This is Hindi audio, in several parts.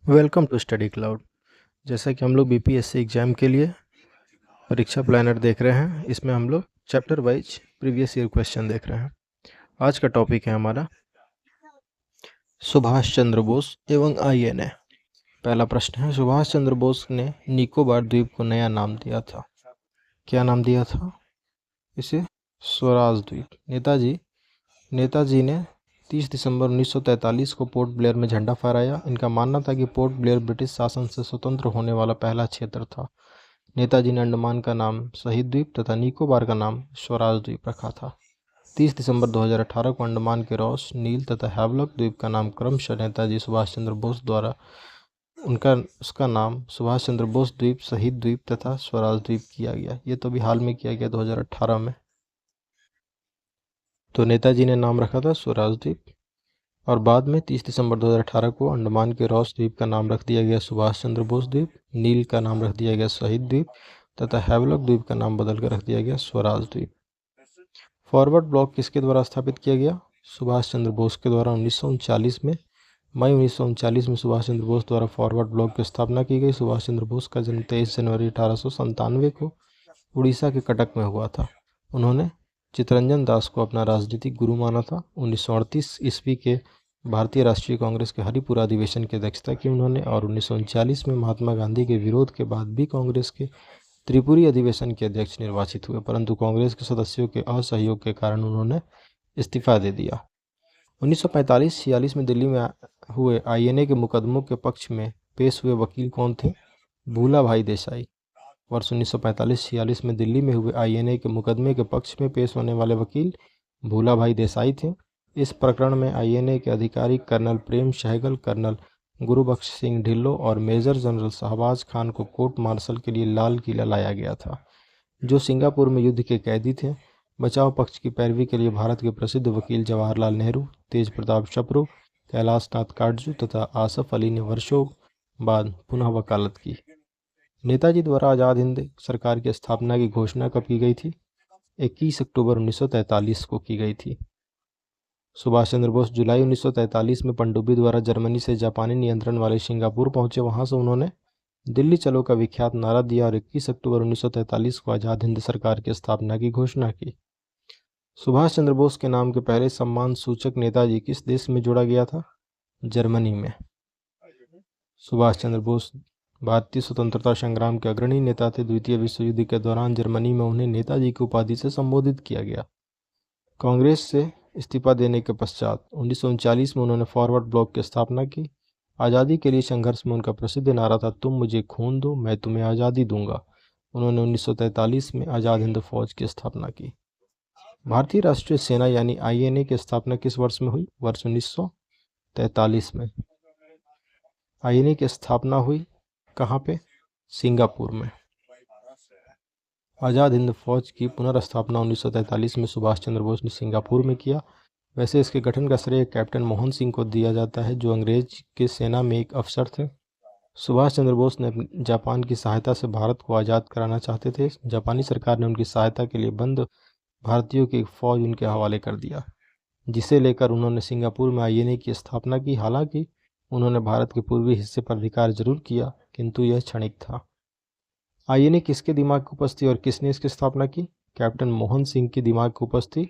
Welcome to study cloud. जैसा कि हम लोग बीपीएससी एग्ज़ाम के लिए परीक्षा प्लानर देख रहे हैं, इसमें हम लोग chapter wise previous year question देख रहे हैं। आज का टॉपिक है हमारा सुभाष चंद्र बोस एवं आईएनए। पहला प्रश्न है, सुभाष चंद्र बोस ने निकोबार द्वीप को नया नाम दिया था। क्या नाम दिया था इसे? स्वराज द्वीप। नेताजी ने 30 दिसंबर 1943 को पोर्ट ब्लेयर में झंडा फहराया। इनका मानना था कि पोर्ट ब्लेयर ब्रिटिश शासन से स्वतंत्र होने वाला पहला क्षेत्र था। नेताजी ने अंडमान का नाम शहीद द्वीप तथा निकोबार का नाम स्वराज द्वीप रखा था। 30 दिसंबर 2018 को अंडमान के रॉस, नील तथा हैवलॉक द्वीप का नाम क्रमशः नेताजी सुभाष चंद्र बोस द्वारा उसका नाम सुभाष चंद्र बोस द्वीप, शहीद द्वीप तथा स्वराज द्वीप किया गया। ये तो अभी हाल में किया गया 2018 में। तो नेताजी ने नाम रखा था स्वराज द्वीप और बाद में 30 दिसंबर 2018 को अंडमान के रॉस द्वीप का नाम रख दिया गया सुभाष चंद्र बोस द्वीप, नील का नाम रख दिया गया शहीद द्वीप तथा हैवलॉक द्वीप का नाम बदलकर रख दिया गया स्वराज द्वीप। फॉरवर्ड ब्लॉक किसके द्वारा स्थापित किया गया? सुभाष चंद्र बोस के द्वारा 1939 में। मई 1939 में सुभाष चंद्र बोस द्वारा फॉरवर्ड ब्लॉक की स्थापना की गई। सुभाष चंद्र बोस का जन्म 23 जनवरी 1897 को उड़ीसा के कटक में हुआ था। उन्होंने चित्तरंजन दास को अपना राजनीतिक गुरु माना था। 1938 ईस्वी के भारतीय राष्ट्रीय कांग्रेस के हरिपुरा अधिवेशन की अध्यक्षता की उन्होंने और 1939 में महात्मा गांधी के विरोध के बाद भी कांग्रेस के त्रिपुरी अधिवेशन के अध्यक्ष निर्वाचित हुए, परंतु कांग्रेस के सदस्यों के असहयोग के कारण उन्होंने इस्तीफा दे दिया। 1945-46 में दिल्ली में हुए आईएनए के मुकदमों के पक्ष में पेश हुए वकील कौन थे? भूला भाई देसाई। वर्ष 1945-46 में दिल्ली में हुए आईएनए के मुकदमे के पक्ष में पेश होने वाले वकील भूला भाई देसाई थे। इस प्रकरण में आईएनए के अधिकारी कर्नल प्रेम सहगल, कर्नल गुरुबख्श सिंह ढिल्लों और मेजर जनरल शहबाज खान को कोर्ट मार्शल के लिए लाल किला लाया गया था, जो सिंगापुर में युद्ध के कैदी थे। बचाव पक्ष की पैरवी के लिए भारत के प्रसिद्ध वकील जवाहरलाल नेहरू, तेज प्रताप चपरू, कैलाश नाथ काटजू तथा आसफ अली ने वर्षों बाद पुनः वकालत की। नेताजी द्वारा आज़ाद हिंद सरकार की स्थापना की घोषणा कब की गई थी? 21 अक्टूबर 1943 को की गई थी। सुभाष चंद्र बोस जुलाई 1943 में पनडुब्बी द्वारा जर्मनी से जापानी नियंत्रण वाले सिंगापुर पहुंचे। वहां से उन्होंने दिल्ली चलो का विख्यात नारा दिया और 21 अक्टूबर 1943 को आज़ाद हिंद सरकार की स्थापना की घोषणा की। सुभाष चंद्र बोस के नाम के पहले सम्मान सूचक नेताजी किस देश में जोड़ा गया था? जर्मनी में। सुभाष चंद्र बोस भारतीय स्वतंत्रता संग्राम के अग्रणी नेता थे। द्वितीय विश्व युद्ध के दौरान जर्मनी में उन्हें नेताजी की उपाधि से संबोधित किया गया। कांग्रेस से इस्तीफा देने के पश्चात 1939 में उन्होंने फॉरवर्ड ब्लॉक की स्थापना की। आज़ादी के लिए संघर्ष में उनका प्रसिद्ध नारा था, तुम मुझे खून दो मैं तुम्हें आज़ादी दूंगा। उन्होंने 1943 में आज़ाद हिंद फौज की स्थापना की। भारतीय राष्ट्रीय सेना यानी आईएनए की स्थापना किस वर्ष में हुई? वर्ष 1943 में। आईएनए की स्थापना हुई कहाँ पे? सिंगापुर में। आज़ाद हिंद फौज की पुनर्स्थापना 1943 में सुभाष चंद्र बोस ने सिंगापुर में किया। वैसे इसके गठन का श्रेय कैप्टन मोहन सिंह को दिया जाता है, जो अंग्रेज के सेना में एक अफसर थे। सुभाष चंद्र बोस ने जापान की सहायता से भारत को आज़ाद कराना चाहते थे। जापानी सरकार ने उनकी सहायता के लिए बंद भारतीयों की एक फौज उनके हवाले कर दिया, जिसे लेकर उन्होंने सिंगापुर में आईएनए की स्थापना की। हालांकि उन्होंने भारत के पूर्वी हिस्से पर अधिकार जरूर किया, किंतु यह क्षणिक था। आईएनए किसके दिमाग की उपज थी और किसने इसकी स्थापना की? कैप्टन मोहन सिंह की दिमाग की उपज थी।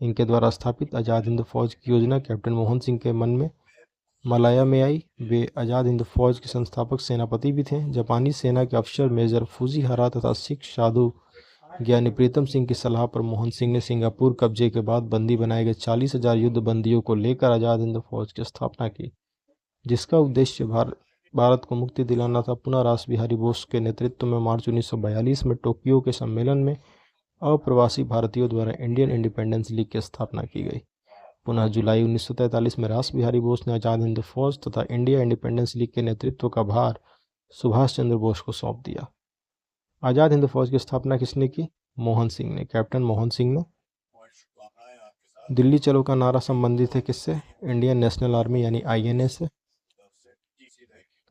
इनके द्वारा स्थापित आज़ाद हिंद फौज की योजना कैप्टन मोहन सिंह के मन में मलाया में आई। वे आज़ाद हिंद फौज के संस्थापक सेनापति भी थे। जापानी सेना के अफसर मेजर फूजीहारा तथा सिख साधु ज्ञानी प्रीतम सिंह की सलाह पर मोहन सिंह ने सिंगापुर कब्जे के बाद बंदी बनाए गए 40,000 युद्ध बंदियों को लेकर आज़ाद हिंद फौज की स्थापना की, जिसका उद्देश्य भारत को मुक्ति दिलाना था। पुनः रास बिहारी बोस के नेतृत्व में मार्च 1942 में टोक्यो के सम्मेलन में अप्रवासी भारतीयों द्वारा इंडियन इंडिपेंडेंस लीग की स्थापना की गई। पुनः जुलाई 1943 में रास बिहारी बोस ने आज़ाद हिंद फौज तथा इंडिया इंडिपेंडेंस लीग के नेतृत्व का भार सुभाष चंद्र बोस को सौंप दिया। आज़ाद हिंद फौज की स्थापना किसने की? मोहन सिंह ने। कैप्टन मोहन सिंह ने। दिल्ली चलो का नारा संबंधित है किससे? इंडियन नेशनल आर्मी यानी आईएनए से।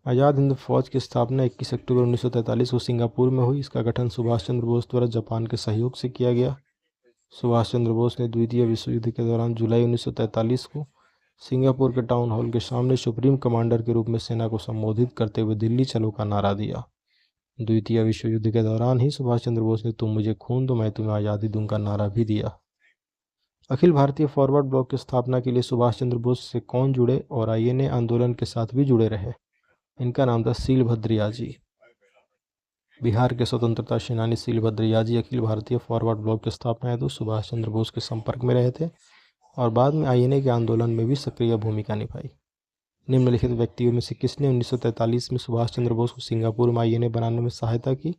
आज़ाद हिंद फौज की स्थापना 21 अक्टूबर 1943 को सिंगापुर में हुई। इसका गठन सुभाष चंद्र बोस द्वारा जापान के सहयोग से किया गया। सुभाष चंद्र बोस ने द्वितीय विश्व युद्ध के दौरान जुलाई 1943 को सिंगापुर के टाउन हॉल के सामने सुप्रीम कमांडर के रूप में सेना को संबोधित करते हुए दिल्ली चलो का नारा दिया। द्वितीय विश्व युद्ध के दौरान ही सुभाष चंद्र बोस ने तुम मुझे खून दो मैं तुम्हें आज़ादी दूंगा नारा भी दिया। अखिल भारतीय फॉरवर्ड ब्लॉक की स्थापना के लिए सुभाष चंद्र बोस से कौन जुड़े और आईएनए आंदोलन के साथ भी जुड़े रहे? इनका नाम था सीलभद्र याजी। बिहार के स्वतंत्रता सेनानी सीलभद्र याजी अखिल भारतीय फॉरवर्ड ब्लॉक की स्थापना हेतु सुभाष चंद्र बोस के संपर्क में रहे थे और बाद में आईएनए के आंदोलन में भी सक्रिय भूमिका निभाई। निम्नलिखित व्यक्तियों में से किसने 1943 में सुभाष चंद्र बोस को सिंगापुर में आईएनए बनाने में सहायता की?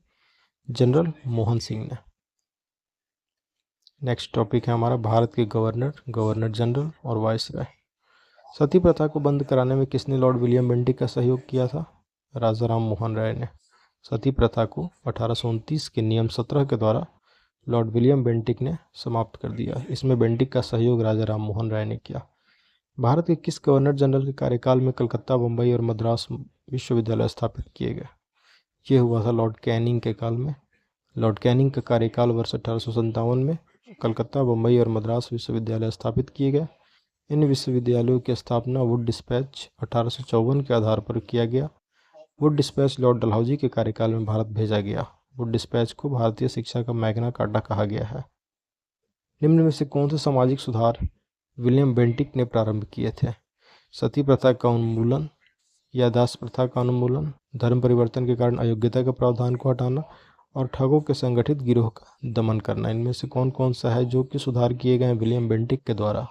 जनरल मोहन सिंह ने। नेक्स्ट टॉपिक है हमारा भारत के गवर्नर जनरल और वायसराय। सती प्रथा को बंद कराने में किसने लॉर्ड विलियम बेंटिक का सहयोग किया था? राजा राम मोहन राय ने। सती प्रथा को 1829 के नियम 17 के द्वारा लॉर्ड विलियम बेंटिक ने समाप्त कर दिया। इसमें बेंटिक का सहयोग राजा राम मोहन राय ने किया। भारत के किस गवर्नर जनरल के कार्यकाल में कलकत्ता, बम्बई और मद्रास विश्वविद्यालय स्थापित किए गए? ये हुआ था लॉर्ड कैनिंग के काल में। लॉर्ड कैनिंग का कार्यकाल वर्ष 1857 में कलकत्ता, बम्बई और मद्रास विश्वविद्यालय स्थापित किए गए। इन विश्वविद्यालयों की स्थापना वुड डिस्पैच 1854 के आधार पर किया गया। वुड डिस्पैच लॉर्ड डलहौजी के कार्यकाल में भारत भेजा गया। वुड डिस्पैच को भारतीय शिक्षा का मैग्ना कार्टा कहा गया है। निम्न में से कौन से सामाजिक सुधार विलियम बेंटिक ने प्रारंभ किए थे? सती प्रथा का उन्मूलन या दास प्रथा का उन्मूलन, धर्म परिवर्तन के कारण अयोग्यता के प्रावधान को हटाना और ठगों के संगठित गिरोह का दमन करना। इनमें से कौन कौन सा है जो कि सुधार किए गए विलियम बेंटिक के द्वारा?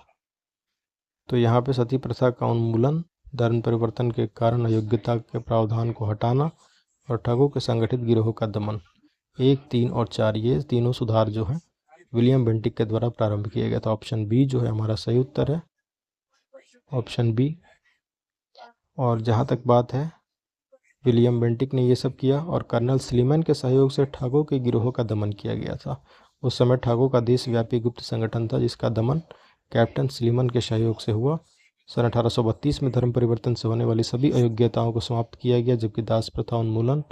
तो यहाँ पे सती प्रथा का उन्मूलन, धर्म परिवर्तन के कारण अयोग्यता के प्रावधान को हटाना और ठगों के संगठित गिरोह का दमन, 1, 3 और 4 ये तीनों सुधार जो हैं विलियम बेंटिक के द्वारा प्रारंभ किए गए। तो ऑप्शन बी जो है हमारा सही उत्तर है, ऑप्शन बी। और जहाँ तक बात है विलियम बेंटिक ने ये सब किया और कर्नल स्लीमन के सहयोग से ठगों के गिरोह का दमन किया गया था। उस समय ठगों का देशव्यापी गुप्त संगठन था जिसका दमन कैप्टन स्लीमन के सहयोग से हुआ। सन 1832 में धर्म परिवर्तन से होने वाली सभी अयोग्यताओं को समाप्त किया गया, जबकि दास प्रथा उन्मूलन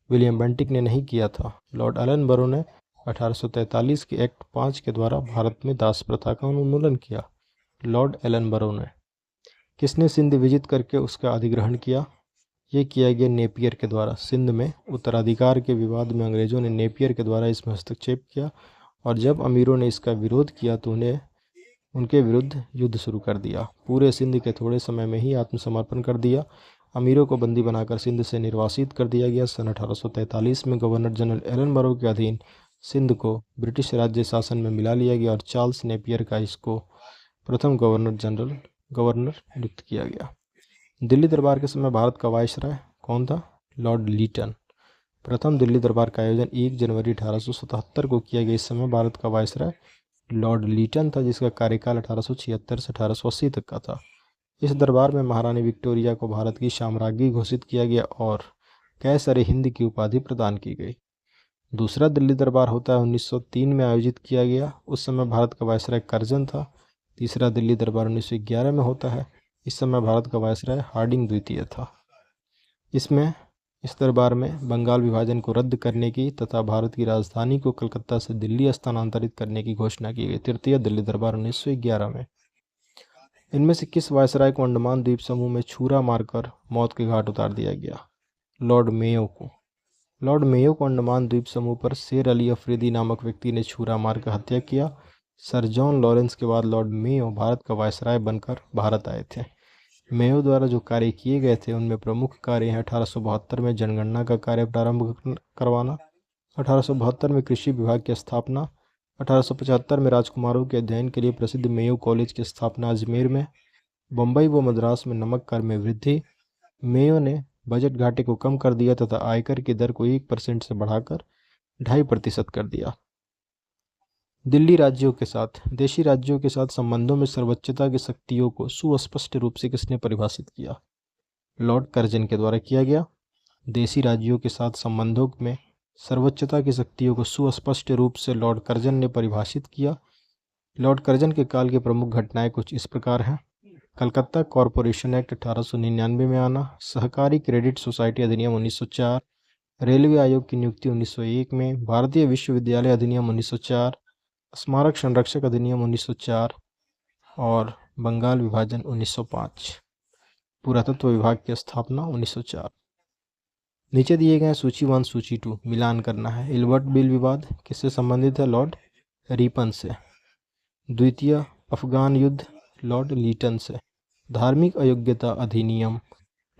विलियम बेंटिक ने नहीं किया था। लॉर्ड एलन बरो ने 1843 के एक्ट 5 के द्वारा भारत में दास प्रथा का उन्मूलन किया। लॉर्ड एलन बरो ने। किसने सिंध विजित करके उसका अधिग्रहण किया? ये किया गया नेपियर के द्वारा। सिंध में उत्तराधिकार के विवाद में अंग्रेजों ने नेपियर के द्वारा इसमें हस्तक्षेप किया और जब अमीरों ने इसका विरोध किया तो उन्हें उनके विरुद्ध युद्ध शुरू कर दिया। पूरे सिंध के थोड़े समय में ही आत्मसमर्पण कर दिया। अमीरों को बंदी बनाकर सिंध से निर्वासित कर दिया गया। सन 1843 में गवर्नर जनरल एलन बरो के अधीन सिंध को ब्रिटिश राज्य शासन में मिला लिया गया और चार्ल्स नेपियर का इसको प्रथम गवर्नर नियुक्त किया गया। दिल्ली दरबार के समय भारत का वायसराय कौन था? Lord Lytton. प्रथम दिल्ली दरबार का आयोजन 1 जनवरी 1877 को किया गया। इस समय भारत का वायसराय लॉर्ड लीटन था जिसका कार्यकाल 1876 से 1880 तक का था। इस दरबार में महारानी विक्टोरिया को भारत की साम्राज्ञी घोषित किया गया और कैसर हिंद की उपाधि प्रदान की गई। दूसरा दिल्ली दरबार होता है 1903 में आयोजित किया गया। उस समय भारत का वायसराय कर्जन था। तीसरा दिल्ली दरबार 1911 में होता है। इस समय भारत का वायसराय हार्डिंग द्वितीय था। इस दरबार में बंगाल विभाजन को रद्द करने की तथा भारत की राजधानी को कलकत्ता से दिल्ली स्थानांतरित करने की घोषणा की गई। तृतीय दिल्ली दरबार 1911 में। इनमें से किस वायसराय को अंडमान द्वीप समूह में छुरा मारकर मौत के घाट उतार दिया गया? लॉर्ड मेयो को। लॉर्ड मेयो को अंडमान द्वीप समूह पर शेर अली अफरीदी नामक व्यक्ति ने छुरा मारकर हत्या किया। सर जॉन लॉरेंस के बाद लॉर्ड मेयो भारत का वायसराय बनकर भारत आए थे। मेयो द्वारा जो कार्य किए गए थे उनमें प्रमुख कार्य है 1872 में जनगणना का कार्य प्रारंभ करवाना, 1872 में कृषि विभाग की स्थापना, 1875 में राजकुमारों के अध्ययन के लिए प्रसिद्ध मेयो कॉलेज की स्थापना अजमेर में, बम्बई व मद्रास में नमक कर में वृद्धि। मेयो ने बजट घाटे को कम कर दिया तथा आयकर की दर को 1% से बढ़ाकर 2.5% कर दिया। दिल्ली राज्यों के साथ देशी राज्यों के साथ संबंधों में सर्वोच्चता की शक्तियों को सुस्पष्ट रूप से किसने परिभाषित किया? लॉर्ड कर्जन के द्वारा किया गया। देशी राज्यों के साथ संबंधों में सर्वोच्चता की शक्तियों को सुस्पष्ट रूप से लॉर्ड कर्जन ने परिभाषित किया। लॉर्ड कर्जन के काल की प्रमुख घटनाएं कुछ इस प्रकार हैं। कलकत्ता कॉरपोरेशन एक्ट 1899 में आना, सहकारी क्रेडिट सोसाइटी अधिनियम 1904, रेलवे आयोग की नियुक्ति 1901 में, भारतीय विश्वविद्यालय अधिनियम 1904, स्मारक संरक्षक अधिनियम 1904 और बंगाल विभाजन 1905। पुरातत्व विभाग की स्थापना 1904। नीचे दिए गए सूची 1 सूची 2 मिलान करना है। इल्बर्ट बिल विवाद किससे संबंधित है? लॉर्ड रिपन से। द्वितीय अफगान युद्ध लॉर्ड लीटन से। धार्मिक अयोग्यता अधिनियम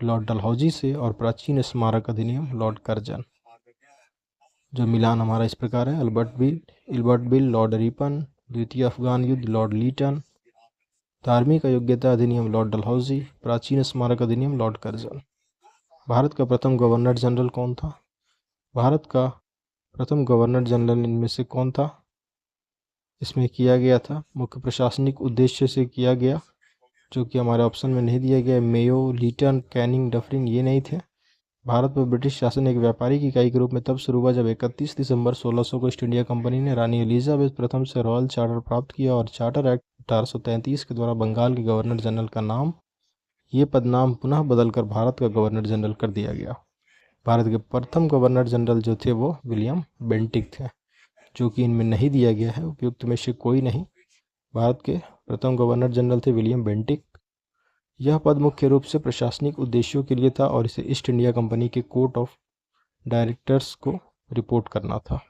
लॉर्ड डलहौजी से। और प्राचीन स्मारक अधिनियम लॉर्ड कर्जन। जो मिलान हमारा इस प्रकार है। Ilbert bill Lord Ripon. द्वितीय अफगान युद्ध लॉर्ड लीटन। धार्मिक अयोग्यता अधिनियम लॉर्ड डलहौजी। प्राचीन स्मारक अधिनियम लॉर्ड कर्जन। भारत का प्रथम गवर्नर जनरल कौन था? भारत का प्रथम गवर्नर जनरल इनमें से कौन था? इसमें किया गया था मुख्य प्रशासनिक उद्देश्य से किया गया, जो कि हमारे ऑप्शन में नहीं दिया गया। मेयो, लीटन, कैनिंग, डफरिन ये नहीं थे। भारत पर ब्रिटिश शासन एक व्यापारिक इकाई के रूप में तब शुरू हुआ जब 31 दिसंबर 1600 को ईस्ट इंडिया कंपनी ने रानी एलिजाबेथ प्रथम से रॉयल चार्टर प्राप्त किया और चार्टर एक्ट 1833 के द्वारा बंगाल के गवर्नर जनरल का नाम ये पदनाम पुनः बदलकर भारत का गवर्नर जनरल कर दिया गया। भारत के प्रथम गवर्नर जनरल जो थे वो विलियम बेंटिक थे, जो कि इनमें नहीं दिया गया है। उपयुक्त में से कोई नहीं। भारत के प्रथम गवर्नर जनरल थे विलियम बेंटिक। यह पद मुख्य रूप से प्रशासनिक उद्देश्यों के लिए था और इसे ईस्ट इंडिया कंपनी के कोर्ट ऑफ डायरेक्टर्स को रिपोर्ट करना था।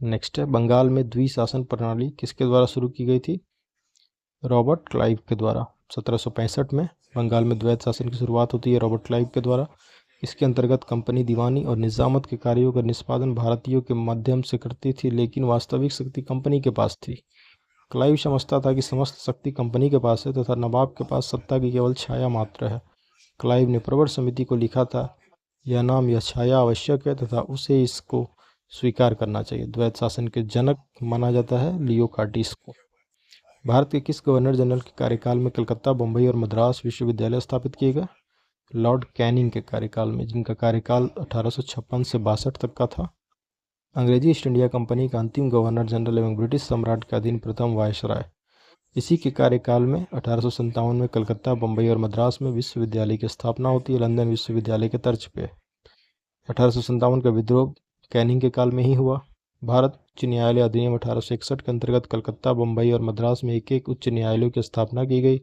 नेक्स्ट है, बंगाल में द्विशासन प्रणाली किसके द्वारा शुरू की गई थी? रॉबर्ट क्लाइव के द्वारा। 1765 में बंगाल में द्वैत शासन की शुरुआत होती है रॉबर्ट क्लाइव के द्वारा। इसके अंतर्गत कंपनी दीवानी और निजामत के कार्यों का निष्पादन भारतीयों के माध्यम से करती थी, लेकिन वास्तविक शक्ति कंपनी के पास थी। क्लाइव समझता था कि समस्त शक्ति कंपनी के पास है तथा नवाब के पास सत्ता की केवल छाया मात्र है। क्लाइव ने प्रवर समिति को लिखा था, यह नाम यह छाया आवश्यक है तथा उसे इसको स्वीकार करना चाहिए। द्वैत शासन के जनक माना जाता है लियो कार्टिस को। भारत के किस गवर्नर जनरल के कार्यकाल में कलकत्ता, बम्बई और मद्रास विश्वविद्यालय स्थापित किए गए? लॉर्ड कैनिंग के कार्यकाल में, जिनका कार्यकाल 1856 से 62 तक का था। अंग्रेजी ईस्ट इंडिया कंपनी का अंतिम गवर्नर जनरल एवं ब्रिटिश सम्राट के अधीन प्रथम वायसराय। इसी के कार्यकाल में 1857 में कलकत्ता, बम्बई और मद्रास में विश्वविद्यालय की स्थापना होती है, लंदन विश्वविद्यालय के तर्ज पे। 1857 का विद्रोह कैनिंग के काल में ही हुआ। भारत उच्च न्यायालय अधिनियम 1861 के अंतर्गत कलकत्ता, बम्बई और मद्रास में एक एक उच्च न्यायालयों की स्थापना की गई।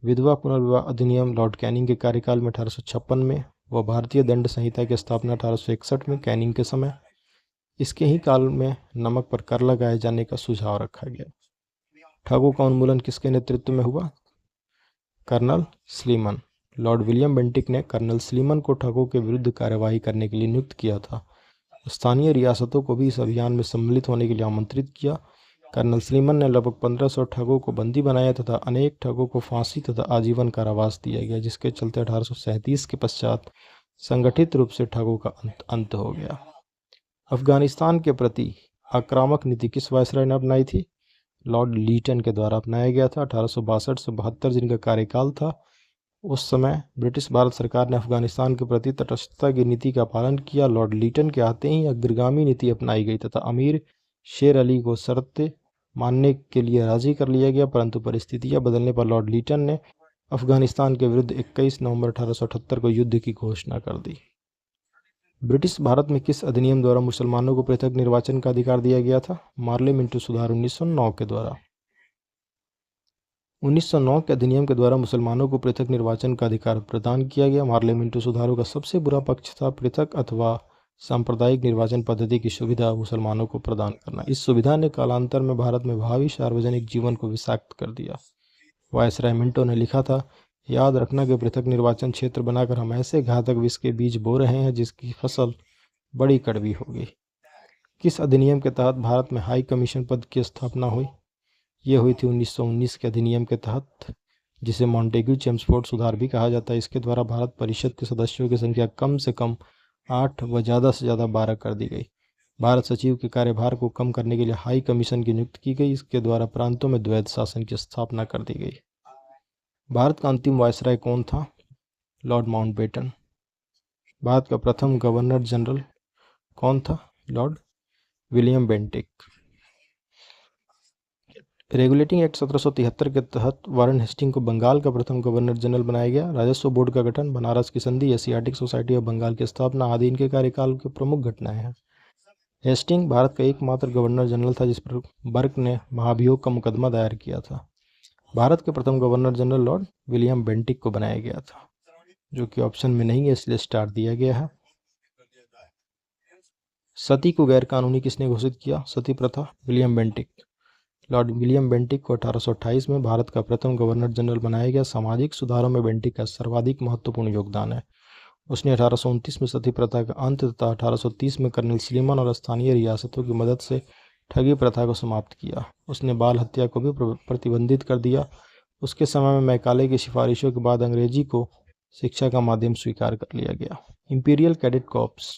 विधवा पुनर्विवाह अधिनियम लॉर्ड कैनिंग के कार्यकाल में 1856 में व भारतीय दंड संहिता की स्थापना 1861 में कैनिंग के समय। इसके ही काल में नमक पर कर लगाए जाने का सुझाव रखा गया। ठगों का उन्मूलन किसके नेतृत्व में हुआ? Colonel Sleeman. Lord William Bentinck ने कर्नल स्लीमन को ठगों के विरुद्ध कार्यवाही करने के लिए नियुक्त किया था। स्थानीय रियासतों को भी इस अभियान में सम्मिलित होने के लिए आमंत्रित किया। कर्नल स्लीमन ने लगभग 1500 ठगों को बंदी बनाया तथा अनेक ठगों को फांसी तथा आजीवन कारावास दिया गया, जिसके चलते 1837 के पश्चात संगठित रूप से ठगों का अंत हो गया। अफगानिस्तान के प्रति आक्रामक नीति किस वायसराय ने अपनाई थी? लॉर्ड लीटन के द्वारा अपनाया गया था। 1862 से 72 जिनका कार्यकाल था, उस समय ब्रिटिश भारत सरकार ने अफगानिस्तान के प्रति तटस्थता की नीति का पालन किया। लॉर्ड लीटन के आते ही अग्रगामी नीति अपनाई गई तथा अमीर शेर अली को शर्तें मानने के लिए राजी कर लिया गया, परंतु परिस्थितियां बदलने पर लॉर्ड लीटन ने अफगानिस्तान के विरुद्ध 21 नवंबर 1878 को युद्ध की घोषणा कर दी। ब्रिटिश भारत में किस अधिनियम द्वारा मुसलमानों को पृथक निर्वाचन का अधिकार दिया गया था? मार्ले मिंटो सुधार 1909 के द्वारा। 1909 के अधिनियम के द्वारा मुसलमानों को पृथक निर्वाचन का अधिकार प्रदान किया गया। मार्ले मिंटो सुधारों का सबसे बुरा पक्ष था पृथक अथवा सांप्रदायिक निर्वाचन पद्धति की सुविधा मुसलमानों को प्रदान करना। इस सुविधा ने कालांतर में भारत में भावी सार्वजनिक जीवन को विषाक्त कर दिया। वायसराय मिंटो ने लिखा था, याद रखना कि पृथक निर्वाचन क्षेत्र बनाकर हम ऐसे घातक विष के बीज बो रहे हैं जिसकी फसल बड़ी कड़वी होगी। किस अधिनियम के तहत भारत में हाई कमीशन पद की स्थापना हुई? ये हुई थी 1919 के अधिनियम के तहत, जिसे मॉन्टेग्यू चेम्सफोर्ड सुधार भी कहा जाता है। इसके द्वारा भारत परिषद के सदस्यों की संख्या कम से कम 8 व ज़्यादा से ज़्यादा 12 कर दी गई। भारत सचिव के कार्यभार को कम करने के लिए हाई कमीशन की नियुक्ति की गई। इसके द्वारा प्रांतों में द्वैत शासन की स्थापना कर दी गई। भारत का अंतिम वायसराय कौन था? Lord Mountbatten. भारत का प्रथम गवर्नर जनरल कौन था? Lord William Bentinck. Regulating act 1773 के तहत वारन हेस्टिंग को बंगाल का प्रथम गवर्नर जनरल बनाया गया। राजस्व बोर्ड का गठन, बनारस की संधि, एशियाटिक सोसाइटी ऑफ बंगाल की स्थापना आदि इनके कार्यकाल के प्रमुख घटनाएं हैं। हेस्टिंग भारत का एकमात्र गवर्नर जनरल था जिस पर बर्क ने महाभियोग का मुकदमा दायर किया था। भारत के प्रथम governor general Lord William Bentinck को बनाया गया था, जो कि ऑप्शन में नहीं है इसलिए स्टार दिया गया है। सती को गैर कानूनी किसने घोषित किया? सती प्रथा William Bentinck. Lord William Bentinck को 1828 में भारत का प्रथम गवर्नर जनरल बनाया गया। सामाजिक सुधारों में बेंटिक का सर्वाधिक महत्वपूर्ण योगदान है। उसने 1829 में सती प्रथा का अंत तथा 1830 में कर्नल स्लीमन और स्थानीय रियासतों की मदद से ठगी प्रथा को समाप्त किया। उसने बाल हत्या को भी प्रतिबंधित कर दिया। उसके समय में मैकाले की सिफारिशों के बाद अंग्रेजी को शिक्षा का माध्यम स्वीकार कर लिया गया। इंपीरियल कैडेट कॉर्प्स,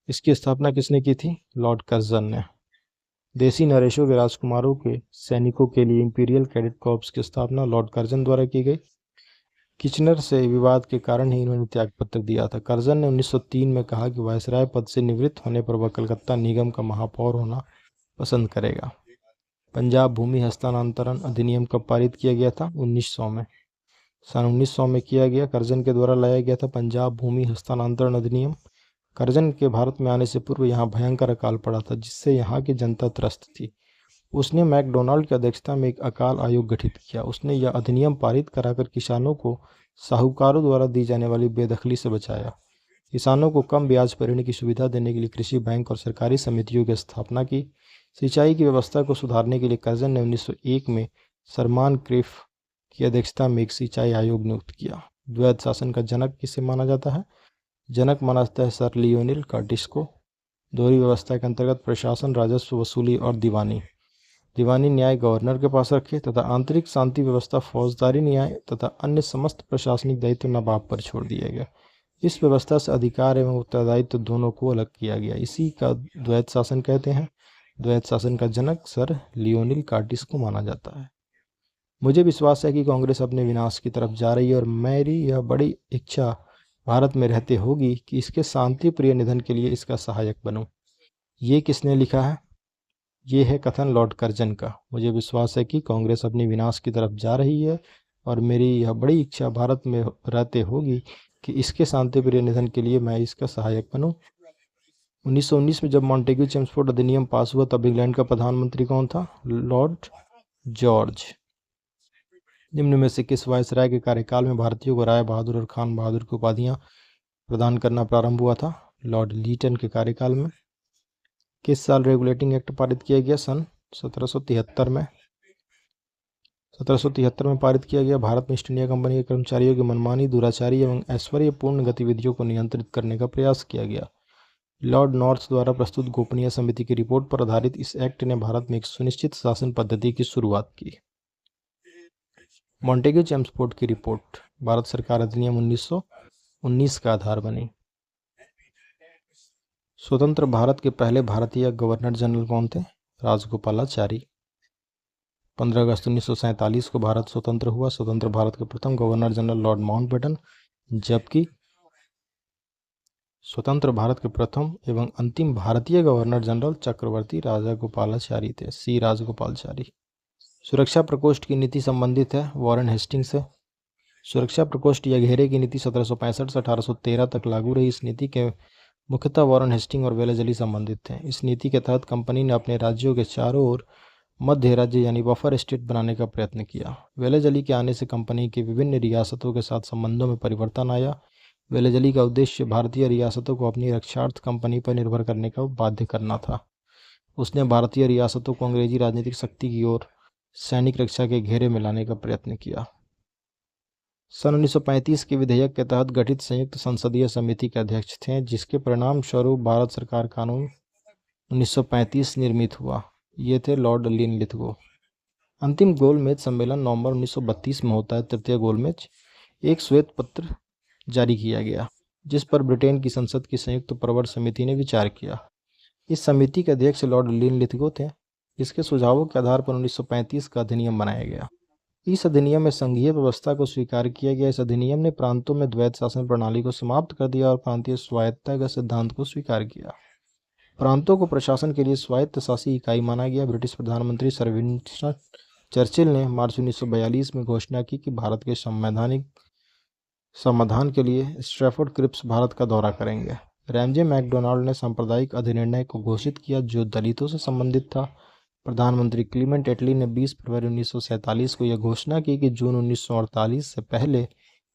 इसकी स्थापना किसने की थी? लॉर्ड कर्जन ने। देसी नरेशों के राजकुमारों के सैनिकों के लिए इंपीरियल कैडेट कॉर्प्स की स्थापना लॉर्ड कर्जन द्वारा की गई। किचनर से विवाद के कारण ही इन्होंने त्यागपत्र दिया था। कर्जन ने 1903 में कहा कि वायसराय पद से निवृत्त होने पर वह कलकत्ता निगम का महापौर होना पसंद करेगा। पंजाब भूमि हस्तांतरण अधिनियम कब पारित किया गया था? 1900 में। सन 1900 में किया गया। कर्जन के द्वारा लाया गया था पंजाब भूमि हस्तांतरण अधिनियम। कर्जन के भारत में आने से पूर्व यहाँ भयंकर अकाल पड़ा था, जिससे यहाँ की जनता त्रस्त थी। उसने मैकडोनाल्ड की अध्यक्षता में एक अकाल आयोग गठित किया। उसने यह अधिनियम पारित कराकर किसानों को साहूकारों द्वारा दी जाने वाली बेदखली से बचाया। किसानों को कम ब्याज पर ऋण की सुविधा देने के लिए कृषि बैंक और सरकारी समितियों की स्थापना की। सिंचाई की व्यवस्था को सुधारने के लिए कर्जन ने 1901 में सरमान क्रिफ की अध्यक्षता में एक सिंचाई आयोग नियुक्त किया। द्वैध शासन का जनक किसे माना जाता है? जनक माना जाता है सर लियोनिल कर्टिस को। दोहरी व्यवस्था के अंतर्गत प्रशासन, राजस्व वसूली और दीवानी न्याय गवर्नर के पास रखे तथा आंतरिक शांति व्यवस्था, फौजदारी न्याय तथा अन्य समस्त प्रशासनिक दायित्व नवाब पर छोड़ दिया गया। इस व्यवस्था से अधिकार एवं उत्तरदायित्व दोनों को अलग किया गया। इसी का द्वैध शासन कहते हैं। द्वैध शासन का जनक सर लियोनिल कार्टिस को माना जाता है। मुझे विश्वास है कि कांग्रेस अपने विनाश की तरफ जा रही है और मेरी यह बड़ी इच्छा भारत में रहते होगी कि इसके शांति प्रिय निधन के लिए इसका सहायक बनूं। ये किसने लिखा है? ये है कथन लॉर्ड कर्जन का। मुझे विश्वास है कि कांग्रेस अपनी विनाश की तरफ जा रही है और मेरी यह बड़ी इच्छा भारत में रहते होगी कि इसके शांतिप्रिय निधन के लिए मैं इसका सहायक बनूं। 1919 में जब मॉन्टेग्यू चेम्सफोर्ड अधिनियम पास हुआ तब इंग्लैंड का प्रधानमंत्री कौन था? Lord George. निम्न में से किस वायसराय के कार्यकाल में भारतीयों को राय बहादुर और खान बहादुर की उपाधियां प्रदान करना प्रारंभ हुआ था? लॉर्ड लीटन के कार्यकाल में। किस साल रेगुलेटिंग एक्ट पारित किया गया? सन 1773 में। 1773 में पारित किया गया। भारत में ईस्ट इंडिया कंपनी के कर्मचारियों की मनमानी, दुराचारी एवं ऐश्वर्यपूर्ण गतिविधियों को नियंत्रित करने का प्रयास किया गया। लॉर्ड नॉर्थ द्वारा प्रस्तुत गोपनीय समिति की रिपोर्ट पर आधारित इस एक्ट ने भारत में एक सुनिश्चित शासन पद्धति की शुरुआत की। मॉन्टेग्यू चेम्सफोर्ड की रिपोर्ट भारत सरकार अधिनियम 1919 का आधार बनी। स्वतंत्र भारत के पहले भारतीय गवर्नर जनरल कौन थे? राजगोपालाचारी। 15 अगस्त 1947 को भारत स्वतंत्र हुआ। स्वतंत्र भारत के प्रथम गवर्नर जनरल लॉर्ड माउंटबेटन, जबकि स्वतंत्र भारत के प्रथम एवं अंतिम भारतीय गवर्नर जनरल चक्रवर्ती राजगोपालाचारी थे, सी राजगोपालाचारी। सुरक्षा प्रकोष्ठ की नीति संबंधित है वॉरेन हेस्टिंग्स से। सुरक्षा प्रकोष्ठ या घेरे की नीति 1765 से 1813 तक लागू रही। इस नीति के मुख्यतः वॉरेन हेस्टिंग और वेलेजली संबंधित थे। इस नीति के तहत कंपनी ने अपने राज्यों के चारों ओर मध्य राज्य यानी बफर स्टेट बनाने का प्रयत्न किया। वेलेजली के आने से कंपनी के विभिन्न रियासतों के साथ संबंधों में परिवर्तन आया। वेलेजली का उद्देश्य भारतीय रियासतों को अपनी रक्षार्थ कंपनी पर निर्भर करने का बाध्य करना था। उसने भारतीय रियासतों को अंग्रेजी राजनीतिक शक्ति की ओर सैनिक रक्षा के घेरे में लाने का प्रयत्न किया। सन 1935 के विधेयक के तहत गठित संयुक्त संसदीय समिति के अध्यक्ष थे, जिसके परिणाम स्वरूप भारत सरकार कानून 1935 निर्मित हुआ। ये थे लॉर्ड लिनलिथगो। अंतिम गोलमेज सम्मेलन नवंबर 1932 में होता है। तृतीय गोलमेज एक श्वेत पत्र जारी किया गया जिस पर ब्रिटेन की संसद की संयुक्त प्रवर समिति ने विचार किया। इस समिति के अध्यक्ष लॉर्ड लिनलिथगो थे। इसके सुझावों के आधार पर 1935 का अधिनियम बनाया गया। इस अधिनियम में संघीय व्यवस्था को स्वीकार किया गया। इस अधिनियम ने प्रांतों में द्वैध शासन प्रणाली को समाप्त कर दिया और प्रांतीय स्वायत्तता के सिद्धांत को स्वीकार किया। प्रांतों को प्रशासन के लिए स्वायत्त शासी इकाई माना गया। ब्रिटिश प्रधानमंत्री सर विंस्टन चर्चिल ने मार्च 1942 में घोषणा की कि भारत के संवैधानिक समाधान के लिए स्ट्रैफोर्ड क्रिप्स भारत का दौरा करेंगे। रैमजे मैकडोनाल्ड ने सांप्रदायिक अधिनिर्णय को घोषित किया जो दलितों से संबंधित था। प्रधानमंत्री क्लीमेंट एटली ने 20 फरवरी 1947 को यह घोषणा की कि जून 1948 से पहले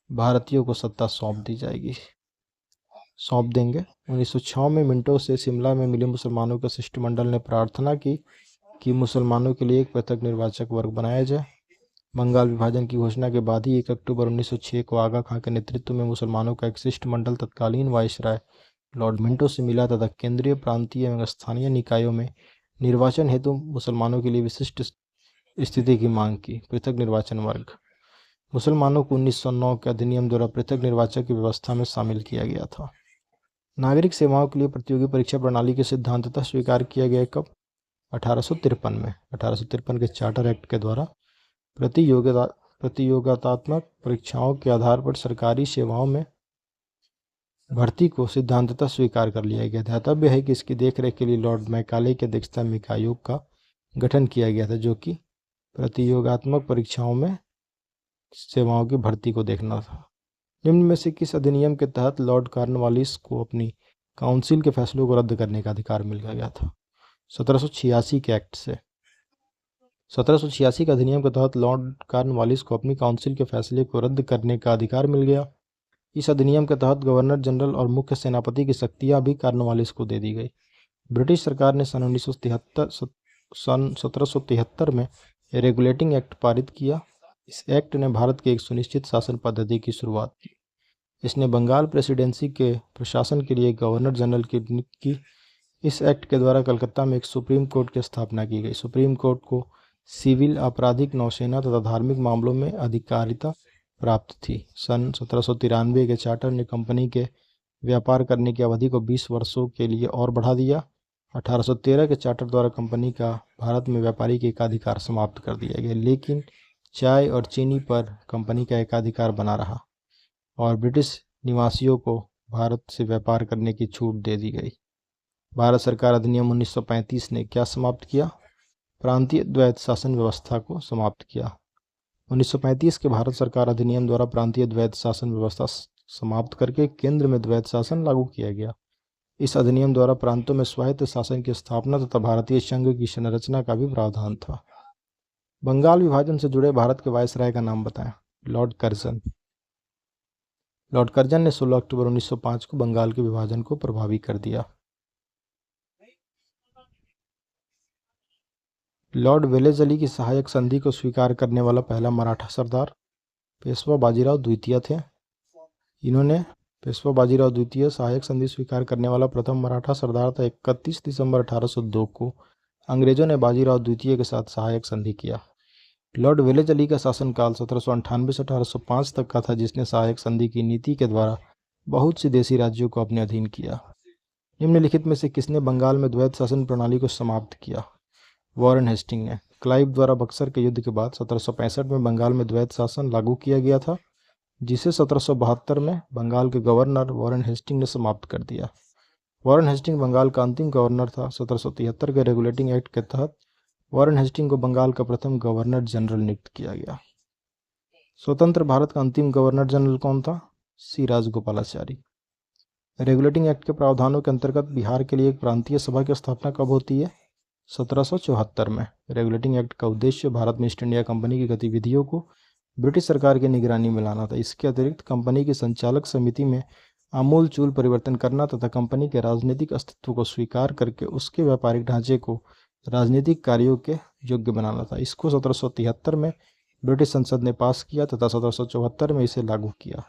भारतीयों को सत्ता सौंप देंगे। 1906 में मिंटो से शिमला में मिले मुसलमानों के शिष्टमंडल ने प्रार्थना की कि मुसलमानों के लिए एक पृथक निर्वाचक वर्ग बनाया जाए। बंगाल विभाजन की घोषणा के बाद ही 1 अक्टूबर 1906 को आगा खां के नेतृत्व में मुसलमानों का एक शिष्टमंडल तत्कालीन वायसराय लॉर्ड मिंटो से मिला तथा केंद्रीय, प्रांतीय एवं स्थानीय निकायों में निर्वाचन हेतु मुसलमानों के लिए विशिष्ट स्थिति की मांग की। पृथक निर्वाचन वर्ग। मुसलमानों को 1909 के अधिनियम द्वारा पृथक निर्वाचक की व्यवस्था में शामिल किया गया था। नागरिक सेवाओं के लिए प्रतियोगी परीक्षा प्रणाली के सिद्धांततः स्वीकार किया गया कब? 1853 में। 1853 के चार्टर एक्ट के द्वारा प्रतियोगितात्मक परीक्षाओं के आधार पर सरकारी सेवाओं में भर्ती को सिद्धांततः स्वीकार कर लिया गया। ध्यातव्य है कि इसकी देखरेख के लिए लॉर्ड मैकाले की अध्यक्षता में एक आयोग का गठन किया गया था, जो कि प्रतियोगात्मक परीक्षाओं में सेवाओं की भर्ती को देखना था। निम्न में से किस अधिनियम के तहत लॉर्ड कॉर्नवालिस को अपनी काउंसिल के फैसलों को रद्द करने का अधिकार मिल गया था? 1786 के एक्ट से। 1786 के अधिनियम के तहत लॉर्ड कॉर्नवालिस को अपनी काउंसिल के फैसले को रद्द करने का अधिकार मिल गया। इस अधिनियम के तहत गवर्नर जनरल और मुख्य सेनापति की शक्तियां भी कॉर्नवालिस को दे दी गई। ब्रिटिश सरकार ने सन 1773 में रेगुलेटिंग एक्ट पारित किया। इस एक्ट ने भारत के एक सुनिश्चित शासन पद्धति की शुरुआत की। इसने बंगाल प्रेसिडेंसी के प्रशासन के लिए गवर्नर जनरल की। इस एक्ट के द्वारा कलकत्ता में एक सुप्रीम कोर्ट की स्थापना की गई। सुप्रीम कोर्ट को सिविल, आपराधिक, नौसेना तथा धार्मिक मामलों में अधिकारिता प्राप्त थी। सन 1793 के चार्टर ने कंपनी के व्यापार करने की अवधि को 20 वर्षों के लिए और बढ़ा दिया। 1813 के चार्टर द्वारा कंपनी का भारत में व्यापारिक एकाधिकार समाप्त कर दिया गया, लेकिन चाय और चीनी पर कंपनी का एकाधिकार बना रहा और ब्रिटिश निवासियों को भारत से व्यापार करने की छूट दे दी गई। भारत सरकार अधिनियम 1935 ने क्या समाप्त किया? प्रांतीय द्वैत शासन व्यवस्था को समाप्त किया। 1935 के भारत सरकार अधिनियम द्वारा प्रांतीय द्वैत शासन व्यवस्था समाप्त करके केंद्र में द्वैत शासन लागू किया गया। इस अधिनियम द्वारा प्रांतों में स्वायत्त शासन की स्थापना तथा भारतीय संघ की संरचना का भी प्रावधान था। बंगाल विभाजन से जुड़े भारत के वायसराय का नाम बताएं। Lord Curzon. लॉर्ड कर्जन ने 16 अक्टूबर 1905 को बंगाल के विभाजन को प्रभावी कर दिया। लॉर्ड वेलेजली की सहायक संधि को स्वीकार करने वाला पहला मराठा सरदार पेशवा बाजीराव द्वितीय थे। इन्होंने पेशवा बाजीराव द्वितीय सहायक संधि स्वीकार करने वाला प्रथम मराठा सरदार था। 31 दिसंबर 1802 को अंग्रेजों ने बाजीराव द्वितीय के साथ सहायक संधि किया। लॉर्ड वेलेजली का शासनकाल 1798 से 1805 तक का था, जिसने सहायक संधि की नीति के द्वारा बहुत सी देशी राज्यों को अपने अधीन किया। निम्नलिखित में से किसने बंगाल में द्वैत शासन प्रणाली को समाप्त किया? वॉरेन हेस्टिंग ने। क्लाइव द्वारा बक्सर के युद्ध के बाद 1765 में बंगाल में द्वैत शासन लागू किया गया था, जिसे 1772 में बंगाल के गवर्नर वॉरेन हेस्टिंग ने समाप्त कर दिया। वॉरेन हेस्टिंग बंगाल का अंतिम गवर्नर था। 1773 के रेगुलेटिंग एक्ट के तहत वॉरेन हेस्टिंग को बंगाल का प्रथम गवर्नर जनरल नियुक्त किया गया। स्वतंत्र भारत का अंतिम गवर्नर जनरल कौन था? सी राजगोपालाचारी। रेगुलेटिंग एक्ट के प्रावधानों के अंतर्गत बिहार के लिए एक प्रांतीय सभा की स्थापना कब होती है? 1774 में। रेगुलेटिंग एक्ट का उद्देश्य भारत में ईस्ट इंडिया कंपनी की गतिविधियों को ब्रिटिश सरकार की निगरानी में लाना था। इसके अतिरिक्त कंपनी की संचालक समिति में आमूलचूल परिवर्तन करना तथा कंपनी के राजनीतिक अस्तित्व को स्वीकार करके उसके व्यापारिक ढांचे को राजनीतिक कार्यों के योग्य बनाना था। इसको 1773 में ब्रिटिश संसद ने पास किया तथा 1774 में इसे लागू किया।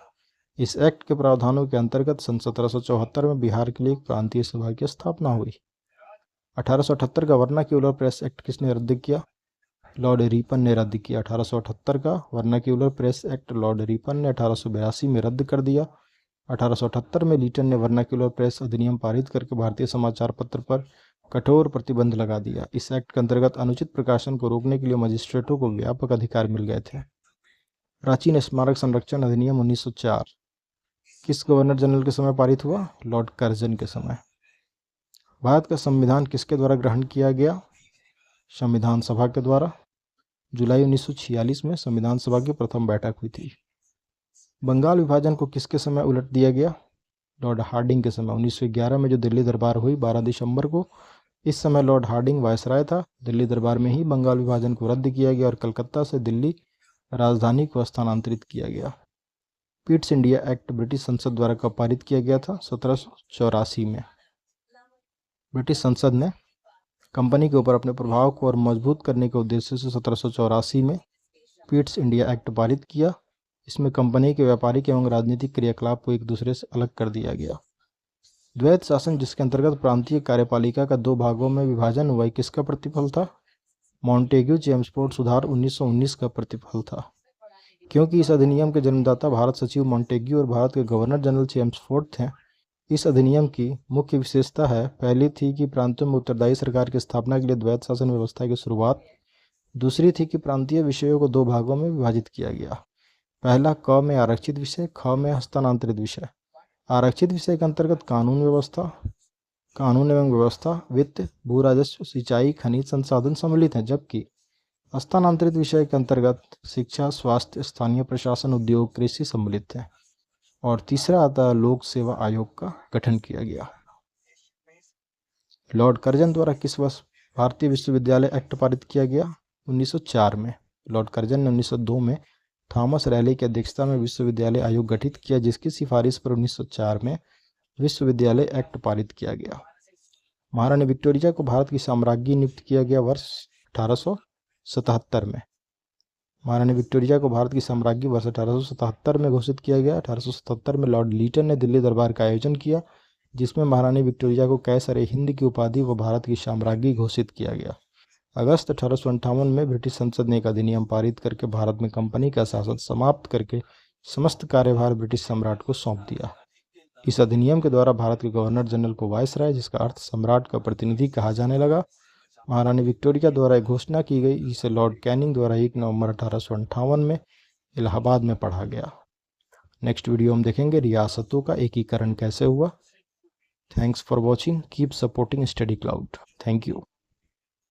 इस एक्ट के प्रावधानों के अंतर्गत सन 1774 में बिहार के लिए एक प्रांतीय सभा की स्थापना हुई। 1878 का वर्नाक्यूलर प्रेस एक्ट किसने रद्द किया? लॉर्ड रिपन ने रद्द किया। 1878 का vernacular press act Lord Ripon ने 1882 में रद्द कर दिया। 1878 में लीटन ने वर्नाक्यूलर प्रेस अधिनियम पारित करके भारतीय समाचार पत्र पर कठोर प्रतिबंध लगा दिया। इस एक्ट के अंतर्गत अनुचित प्रकाशन को रोकने के लिए मजिस्ट्रेटों को व्यापक अधिकार मिल गए थे। प्राचीन स्मारक संरक्षण अधिनियम 1904 किस गवर्नर जनरल के समय पारित हुआ? लॉर्ड कर्जन के समय। भारत का संविधान किसके द्वारा ग्रहण किया गया? संविधान सभा के द्वारा। जुलाई 1946 में संविधान सभा की प्रथम बैठक हुई थी। बंगाल विभाजन को किसके समय उलट दिया गया? लॉर्ड हार्डिंग के समय। 1911 में जो दिल्ली दरबार हुई 12 दिसंबर को इस समय लॉर्ड हार्डिंग वायसराय था। दिल्ली दरबार में ही बंगाल विभाजन को रद्द किया गया और कलकत्ता से दिल्ली राजधानी को स्थानांतरित किया गया। पिट्स इंडिया एक्ट ब्रिटिश संसद द्वारा कब पारित किया गया था? 1784 में। ब्रिटिश संसद ने कंपनी के ऊपर अपने प्रभाव को और मजबूत करने के उद्देश्य से 1784 में पिट्स इंडिया एक्ट पारित किया। इसमें कंपनी के व्यापारिक एवं राजनीतिक क्रियाकलाप को एक दूसरे से अलग कर दिया गया। द्वैत शासन, जिसके अंतर्गत प्रांतीय कार्यपालिका का 2 भागों में विभाजन हुआ, किसका प्रतिफल था? मॉन्टेग्यू चेम्सफोर्ड सुधार 1919 का प्रतिफल था। क्योंकि इस अधिनियम के जन्मदाता भारत सचिव मॉन्टेग्यू और भारत के गवर्नर जनरल चेम्सफोर्ड थे। इस अधिनियम की मुख्य विशेषता है, पहली थी कि प्रांतों में उत्तरदायी सरकार की स्थापना के लिए द्वैत शासन व्यवस्था की शुरुआत। दूसरी थी कि प्रांतीय विषयों को 2 भागों में विभाजित किया गया। पहला, क में आरक्षित विषय, ख में हस्तांतरित विषय। आरक्षित विषय के अंतर्गत कानून एवं व्यवस्था, वित्त, भू राजस्व, सिंचाई, खनिज संसाधन सम्मिलित हैं, जबकि हस्तांतरित विषय के अंतर्गत शिक्षा, स्वास्थ्य, स्थानीय प्रशासन, उद्योग, कृषि सम्मिलित हैं। और तीसरा आता है लोक सेवा आयोग का गठन किया गया। लॉर्ड कर्जन द्वारा किस वर्ष भारतीय विश्वविद्यालय एक्ट पारित किया गया? 1904 में। लॉर्ड कर्जन ने 1902 में थॉमस रैली की अध्यक्षता में विश्वविद्यालय आयोग गठित किया, जिसकी सिफारिश पर 1904 में विश्वविद्यालय एक्ट पारित किया गया। महारानी विक्टोरिया को भारत की साम्राज्ञी नियुक्त किया गया वर्ष 1877 में। महारानी विक्टोरिया को भारत की साम्राज्ञी वर्ष 1877 में घोषित किया गया। 1877 में लॉर्ड लीटन ने दिल्ली दरबार का आयोजन किया, जिसमें महारानी विक्टोरिया को कैसर-ए-हिंद की उपाधि व भारत की साम्राज्ञी घोषित किया गया। अगस्त 1858 में ब्रिटिश संसद ने एक अधिनियम पारित करके भारत में कंपनी का शासन समाप्त करके समस्त कार्यभार ब्रिटिश सम्राट को सौंप दिया। इस अधिनियम के द्वारा भारत के गवर्नर जनरल को वायसराय, जिसका अर्थ सम्राट का प्रतिनिधि, कहा जाने लगा। महारानी विक्टोरिया द्वारा एक घोषणा की गई, जिसे लॉर्ड कैनिंग द्वारा 1 नवंबर 1858 में इलाहाबाद में पढ़ा गया। नेक्स्ट वीडियो हम देखेंगे रियासतों का एकीकरण कैसे हुआ। Thanks for watching, keep supporting study cloud. Thank you.